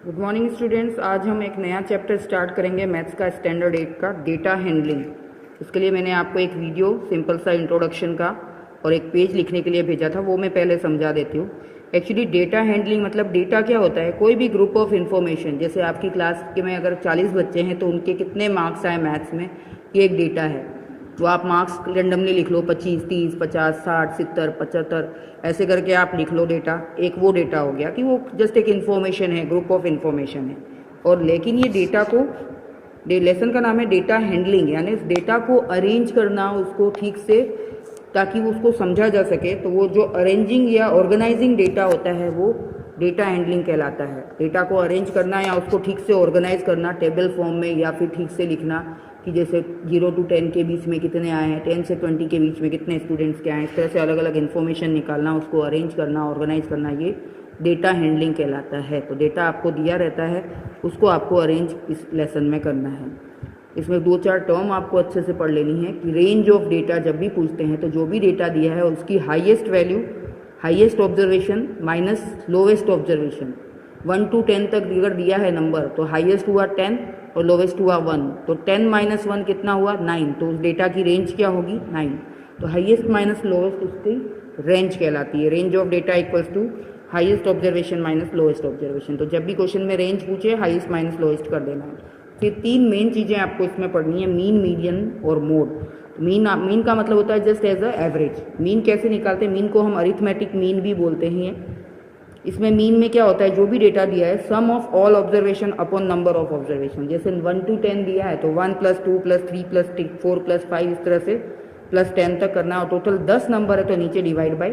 Good morning students. आज हम एक नया चैप्टर स्टार्ट करेंगे मैथ्स का स्टैंडर्ड 8 का डेटा हैंडलिंग। इसके लिए मैंने आपको एक वीडियो सिंपल सा इंट्रोडक्शन का और एक पेज लिखने के लिए भेजा था, वो मैं पहले समझा देती हूँ। एक्चुअली डेटा हैंडलिंग मतलब डेटा क्या होता है, कोई भी ग्रुप ऑफ इन्फॉर्मेशन, जैसे आपकी क्लास के में अगर 40 बच्चे हैं तो उनके कितने मार्क्स आए मैथ्स में, ये एक डेटा है। तो आप मार्क्स रेंडमली लिख लो, 25, 30, 50, 60, 70, 75 ऐसे करके आप लिख लो डेटा। एक वो डेटा हो गया कि वो जस्ट एक इन्फॉर्मेशन है, ग्रुप ऑफ इन्फॉर्मेशन है। और लेकिन ये डेटा को, लेसन का नाम है डेटा हैंडलिंग, यानी इस डेटा को अरेंज करना उसको ठीक से ताकि उसको समझा जा सके। तो वो जो अरेंजिंग या ऑर्गेनाइजिंग डेटा होता है वो डेटा हैंडलिंग कहलाता है। डेटा को अरेंज करना या उसको ठीक से ऑर्गेनाइज करना टेबल फॉर्म में, या फिर ठीक से लिखना कि जैसे 0 to 10 के बीच में कितने आए हैं, 10 से 20 के बीच में कितने स्टूडेंट्स के आए हैं, इस तरह से अलग अलग इन्फॉर्मेशन निकालना, उसको अरेंज करना, ऑर्गेनाइज करना, ये डेटा हैंडलिंग कहलाता है। तो डेटा आपको दिया रहता है, उसको आपको अरेंज इस लेसन में करना है। इसमें 2-4 टर्म आपको अच्छे से पढ़ लेनी है कि रेंज ऑफ डेटा जब भी पूछते हैं तो जो भी डेटा दिया है उसकी highest value, highest observation minus lowest observation, 1 to 10 तक अगर दिया है नंबर तो हाईएस्ट हुआ 10 और लोवेस्ट हुआ 1, तो 10 - 1 कितना हुआ 9, तो उस डेटा की रेंज क्या होगी 9। तो हाईएस्ट माइनस लोवेस्ट उसकी रेंज कहलाती है। Range of data equals to highest observation minus lowest observation. तो जब भी क्वेश्चन में रेंज पूछे हाईएस्ट माइनस लोवेस्ट कर देना है। फिर 3 मेन चीज़ें आपको इसमें पढ़नी है, मीन, मीडियन और मोड। मीन का मतलब होता है just as a average. Mean कैसे निकालते हैं, मीन को हम अरिथमेटिक मीन भी बोलते हैं। इसमें मीन में क्या होता है, जो भी डेटा दिया है sum of all observation upon number of observation. जैसे 1 to 10 दिया है तो 1 + 2 + 3 + 4 + 5 इस तरह से +10 तक करना है। और टोटल 10 नंबर है तो नीचे डिवाइड बाई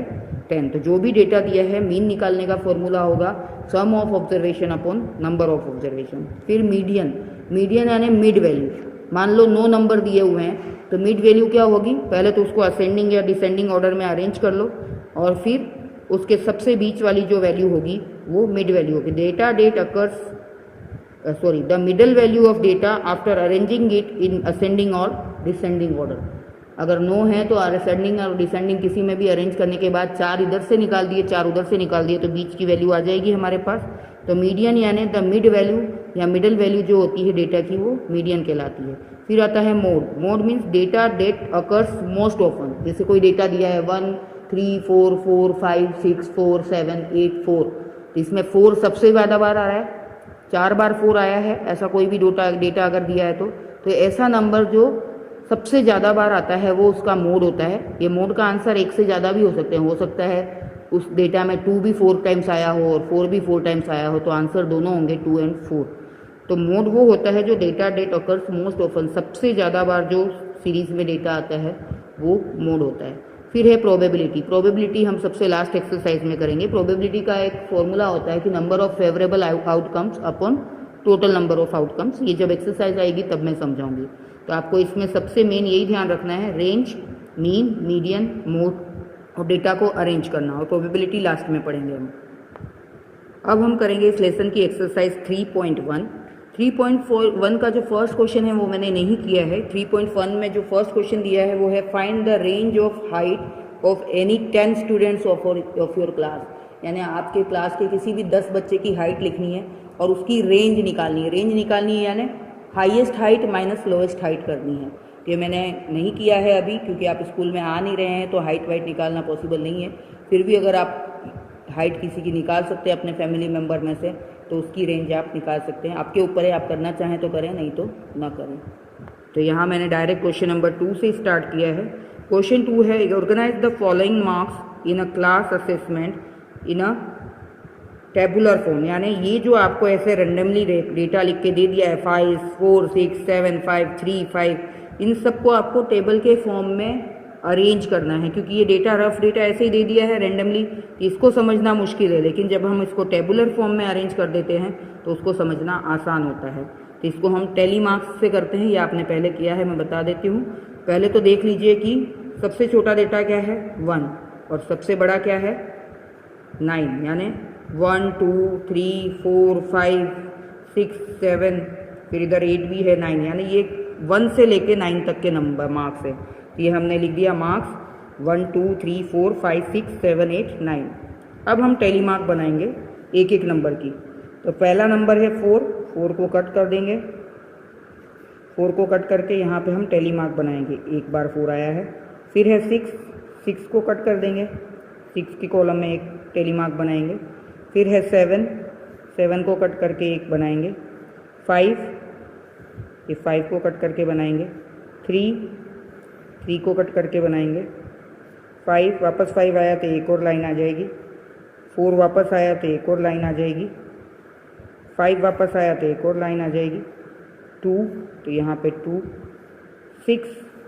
10। तो जो भी डेटा दिया है मीन निकालने का फॉर्मूला होगा sum of observation upon number of observation. फिर मीडियन, मीडियन यानी मिड वैल्यू। मान लो 9 नंबर दिए हुए हैं तो मिड वैल्यू क्या होगी, पहले तो उसको असेंडिंग या डिसेंडिंग ऑर्डर में अरेंज कर लो और फिर उसके सबसे बीच वाली जो वैल्यू होगी वो मिड वैल्यू होगी। Data date occurs the middle value of data after arranging it in ascending और डिसेंडिंग ऑर्डर। अगर 9 है तो असेंडिंग और डिसेंडिंग किसी में भी अरेंज करने के बाद 4 इधर से निकाल दिए, 4 उधर से निकाल दिए, तो बीच की वैल्यू आ जाएगी हमारे पास। तो मीडियन यानी द मिड वैल्यू या मिडल वैल्यू जो होती है डेटा की वो मीडियन कहलाती है। फिर आता है mode. Mode means data date occurs most often. जैसे कोई डेटा दिया है 1, 3, 4, 4, 5, 6, 4, 7, 8, 4, तो इसमें 4 सबसे ज़्यादा बार आ रहा है, 4 बार 4 आया है, ऐसा कोई भी डेटा अगर दिया है तो ऐसा नंबर जो सबसे ज़्यादा बार आता है वो उसका मोड होता है। ये मोड का आंसर 1 से ज़्यादा भी हो सकते हैं, हो सकता है उस डेटा में 2 भी 4 टाइम्स आया हो और 4 भी 4 टाइम्स आया हो, तो आंसर दोनों होंगे 2 और 4। तो मोड वो होता है जो data date occurs most often, सबसे ज़्यादा बार जो सीरीज में डेटा आता है वो मोड होता है। फिर है प्रोबेबिलिटी। प्रोबेबिलिटी हम सबसे लास्ट एक्सरसाइज में करेंगे। प्रोबेबिलिटी का एक फॉर्मूला होता है कि number of favourable outcomes upon total number of outcomes. ये जब एक्सरसाइज आएगी तब मैं समझाऊंगी। तो आपको इसमें सबसे मेन यही ध्यान रखना है, रेंज, मीन, मीडियन, मोड और डेटा को अरेंज करना, और प्रोबेबिलिटी लास्ट में पढ़ेंगे हम। अब हम करेंगे इस लेसन की एक्सरसाइज 3.1। 3.1 का जो फर्स्ट क्वेश्चन है वो मैंने नहीं किया है। 3.1 में जो फर्स्ट क्वेश्चन दिया है वो है find the range of height of any 10 students of your class. यानी आपके क्लास के किसी भी 10 बच्चे की हाइट लिखनी है और उसकी रेंज निकालनी है। रेंज निकालनी है यानी highest height minus lowest height करनी है। ये मैंने नहीं किया है अभी क्योंकि आप स्कूल में आ नहीं रहे हैं तो हाइट वाइट निकालना पॉसिबल नहीं है। फिर भी अगर आप हाइट किसी की निकाल सकते हैं अपने फैमिली मेम्बर में से तो उसकी रेंज आप निकाल सकते हैं। आपके ऊपर है, आप करना चाहें तो करें, नहीं तो ना करें। तो यहाँ मैंने डायरेक्ट क्वेश्चन नंबर 2 से स्टार्ट किया है। क्वेश्चन 2 है, organise the following marks in a class assessment in a tabular form. यानी ये जो आपको ऐसे रेंडमली डेटा लिख के दे दिया है 5, 4, 6, 7, 5, 3, 5, इन सबको आपको टेबल के फॉर्म में अरेंज करना है। क्योंकि ये डेटा रफ डेटा ऐसे ही दे दिया है रेंडमली, इसको समझना मुश्किल है, लेकिन जब हम इसको टेबुलर फॉर्म में अरेंज कर देते हैं तो उसको समझना आसान होता है। तो इसको हम टेली मार्क्स से करते हैं, ये आपने पहले किया है, मैं बता देती हूँ। पहले तो देख लीजिए कि सबसे छोटा डेटा क्या है 1 और सबसे बड़ा क्या है 9। यानी 1, 2, 3, 4, 5, 6, 7, फिर इधर 8 भी है, 9, यानी ये 1 से लेके 9 तक के नंबर मार्क्स है। ये हमने लिख दिया मार्क्स 1, 2, 3, 4, 5, 6, 7, 8, 9। अब हम टेली मार्क बनाएंगे एक एक नंबर की। तो पहला नंबर है 4, 4 को कट कर देंगे, 4 को कट करके यहाँ पे हम टेली मार्क बनाएंगे, एक बार 4 आया है। फिर है 6, 6 को कट कर देंगे, 6 की कॉलम में एक टेली मार्क बनाएंगे। फिर है 7, 7 को कट करके एक बनाएंगे। 5, ये 5 को कट करके बनाएंगे। 3, 3 को कट करके बनाएंगे। 5 वापस 5 आया तो एक और लाइन आ जाएगी। 4 वापस आया तो एक और लाइन आ जाएगी। 5 वापस आया तो एक और लाइन आ जाएगी। 2 तो यहाँ पे 2, 6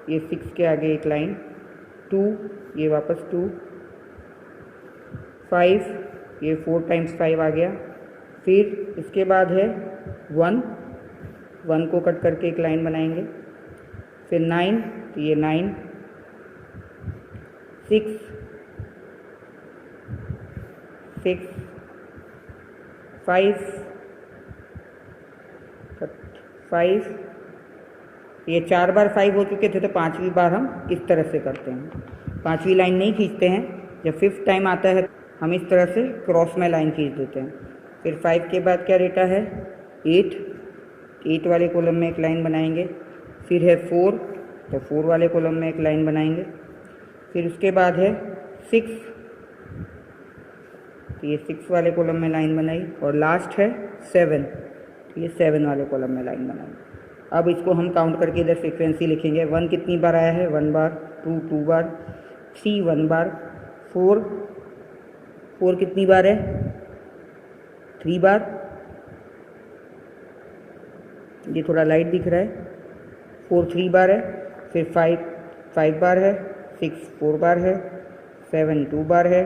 ये 6 के आगे एक लाइन, 2 ये वापस 2, 5 ये 4 टाइम्स 5 आ गया। फिर इसके बाद है 1, 1 को कट करके एक लाइन बनाएंगे। फिर 9 तो ये 9, 6, 6, 5, 5 ये 4 बार 5 हो चुके थे, तो 5वीं बार हम इस तरह से करते हैं। 5वीं लाइन नहीं खींचते हैं, जब 5th टाइम आता है हम इस तरह से क्रॉस में लाइन खींच देते हैं। फिर 5 के बाद क्या डेटा है 8, 8 वाले कॉलम में एक लाइन बनाएंगे। फिर है 4 तो 4 वाले कॉलम में एक लाइन बनाएंगे। फिर उसके बाद है 6 तो ये 6 वाले कॉलम में लाइन बनाई। और लास्ट है 7 तो ये 7 वाले कॉलम में लाइन बनाई। अब इसको हम काउंट करके इधर फ्रीक्वेंसी लिखेंगे। 1 कितनी बार आया है 1 बार, 2 2 बार, 3 1 बार, 4 4 कितनी बार है 3 बार, ये थोड़ा लाइट दिख रहा है, 4 3 बार है। फिर 5 5 बार है, 6 4 बार है, 7 2 बार है,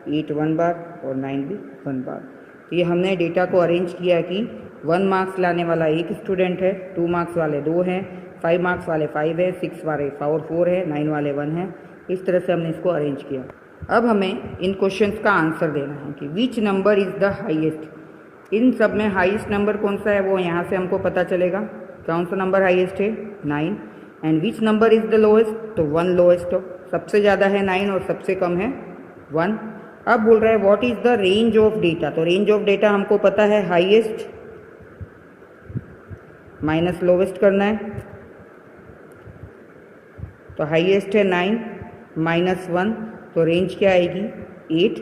8 1 बार और 9 भी 1 बार। तो ये हमने डेटा को अरेंज किया कि 1 मार्क्स लाने वाला एक स्टूडेंट है, 2 मार्क्स वाले 2 हैं, 5 मार्क्स वाले 5 है, 6 वाले 4 है, 9 वाले 1 है। इस तरह से हमने इसको अरेंज किया। अब हमें इन क्वेश्चंस का आंसर देना है कि which number is the highest. इन सब में हाईएस्ट नंबर कौन सा है वो यहाँ से हमको पता चलेगा। कौन सा नंबर हाईएस्ट है 9। And which number is the lowest, तो 1 लोएस्ट हो, सबसे ज़्यादा है 9 और सबसे कम है 1। अब बोल रहा है what is the range of data. तो रेंज ऑफ डेटा हमको पता है हाईएस्ट माइनस लोवेस्ट करना है। तो हाईएस्ट है 9 माइनस 1, तो रेंज क्या आएगी 8।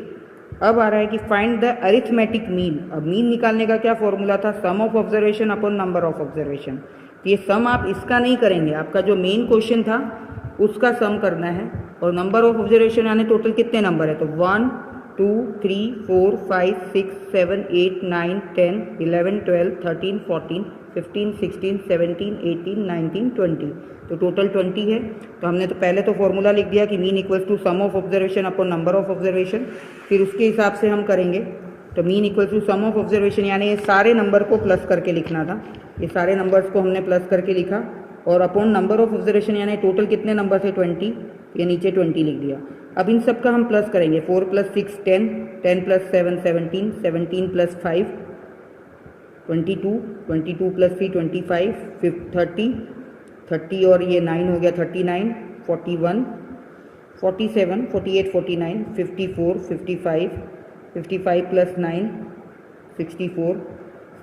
अब आ रहा है कि फाइंड द अरिथमेटिक मीन। अब मीन निकालने का क्या फॉर्मूला था, sum of observation upon number of observation. तो ये सम आप इसका नहीं करेंगे, आपका जो मेन क्वेश्चन था उसका सम करना है। और नंबर ऑफ ऑब्जर्वेशन यानी टोटल कितने नंबर है, तो 1 2 3 4 5 6 7 8 9 10 11 12 13 14 15 16 17 18 19 20, तो टोटल 20 है। तो हमने तो पहले तो फॉर्मूला लिख दिया कि mean equals to sum of observation upon number of observation. फिर उसके हिसाब से हम करेंगे, तो mean equals to sum of observation यानी ये सारे नंबर को प्लस करके लिखना था। ये सारे नंबर्स को हमने प्लस करके लिखा। और अपॉन नंबर ऑफ ऑब्जर्वेशन यानी टोटल कितने नंबर थे 20, ये नीचे 20 लिख दिया। अब इन सब का हम प्लस करेंगे। 4 + 6 10, 10 + 7 17, 17 + 5 22, 22 + 3 25, 30, 30 और ये 9 हो गया 39, 41, 47, 48 49, 54, 55, 55 + 9 64,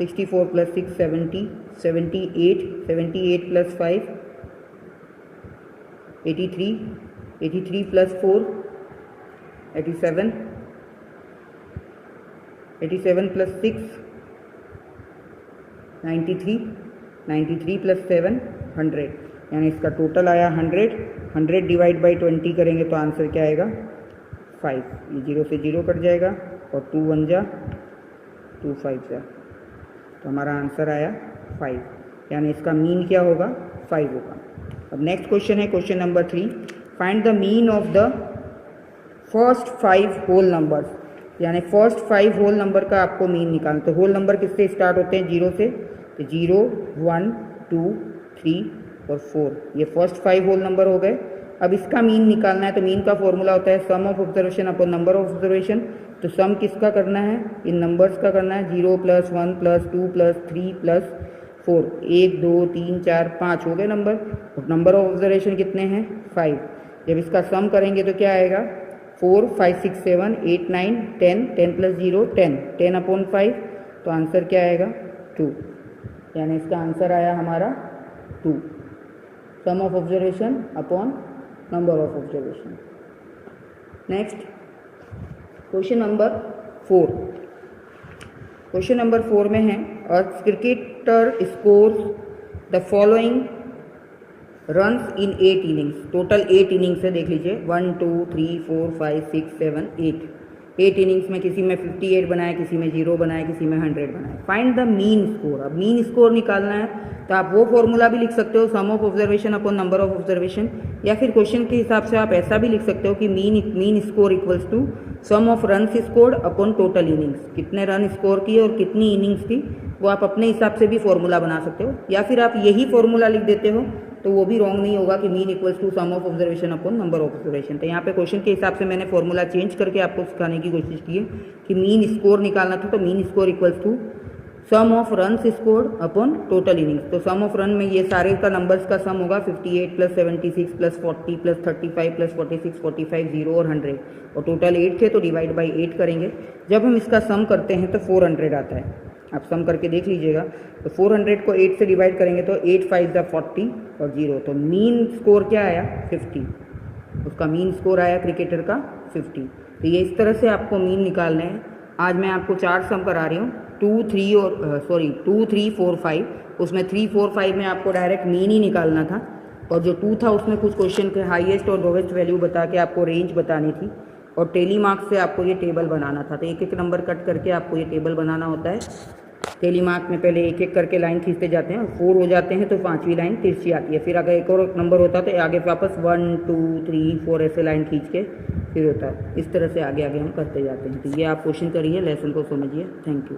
64 + 6 70, 78, 78 + 5 83, 83 + 4 87, 87 + 6 93, 93 + 7 100, यानी इसका टोटल आया 100। 100 डिवाइड बाई 20 करेंगे तो आंसर क्या आएगा 5। ये 0 से 0 कट जाएगा और 2 1 जा 2 5 जा, तो हमारा आंसर आया 5, यानी इसका मीन क्या होगा 5 होगा। अब नेक्स्ट क्वेश्चन है question number 3, find the mean of the first 5 whole numbers, यानी फर्स्ट 5 होल नंबर का आपको मीन निकालना। तो होल नंबर किससे स्टार्ट होते हैं 0 से, तो 0 1 2 3 और 4, ये फर्स्ट 5 होल नंबर हो गए। अब इसका मीन निकालना है, तो मीन का फॉर्मूला होता है sum of observation upon number of observation. तो सम किसका करना है, इन नंबर्स का करना है। 0 + 1 + 2 + 3 + 4, 1 2 3 4 5 हो गए नंबर। और नंबर ऑफ ऑब्जर्वेशन कितने हैं 5। जब इसका सम करेंगे तो क्या आएगा 4 5 6 7 8 9 10, 10 + 0 10, 10 अपॉन 5, तो आंसर क्या आएगा 2, यानी इसका आंसर आया हमारा 2, sum of observation upon number of observation. Next question number 4। Question number 4 में है a cricketer scores the following runs in 8 innings. Total 8 innings है, देख लीजिए 1 2 3 4 5 6 7 8 इनिंग्स में किसी में 58 बनाए, किसी में 0 बनाए, किसी में 100 बनाए। Find the mean score. अब मीन स्कोर निकालना है तो आप वो फॉर्मूला भी लिख सकते हो, sum of observation upon number of observation, या फिर क्वेश्चन के हिसाब से आप ऐसा भी लिख सकते हो कि mean score equals to sum of runs scored upon total innings. कितने रन स्कोर किए और कितनी इनिंग्स थी वो आप अपने हिसाब से भी फॉर्मूला बना सकते हो, या फिर आप यही फॉर्मूला लिख देते हो तो वो भी रॉन्ग नहीं होगा कि mean equals to sum of observation upon number of observation. तो यहाँ पे क्वेश्चन के हिसाब से मैंने फॉर्मूला चेंज करके आपको सिखाने की कोशिश की है कि मीन स्कोर निकालना था, तो mean score equals to sum of runs scored upon total innings. तो सम ऑफ रन में ये सारे का नंबर्स का सम होगा 58 प्लस 76 प्लस 40 प्लस 35 प्लस 46 45 0 और 100, और टोटल 8 थे तो डिवाइड बाई 8 करेंगे। जब हम इसका सम करते हैं तो 400 आता है, आप सम करके देख लीजिएगा। तो 400 को 8 से डिवाइड करेंगे तो 8 5 ज़ा 40 और 0, तो मीन स्कोर क्या आया 50, उसका मीन स्कोर आया क्रिकेटर का 50। तो ये इस तरह से आपको मीन निकालने हैं। आज मैं आपको 4 सम करा रही हूँ, 2 3 4 5, उसमें 3 4 5 में आपको डायरेक्ट मीन ही निकालना था, और जो 2 था उसमें कुछ क्वेश्चन के हाईएस्ट और लोवेस्ट वैल्यू बता के आपको रेंज बतानी थी, और टेली मार्क्स से आपको ये टेबल बनाना था। तो एक एक नंबर कट करके आपको ये टेबल बनाना होता है। टेली मार्क में पहले एक एक करके लाइन खींचते जाते हैं, 4 हो जाते हैं तो 5वीं लाइन तिरछी आती है, फिर अगर एक और नंबर होता है तो आगे वापस 1 2 3 4 ऐसे लाइन खींच के फिर होता है। इस तरह से आगे आगे हम करते जाते हैं। तो ये आप क्वेश्चन करिए, लेसन को समझिए। Thank you.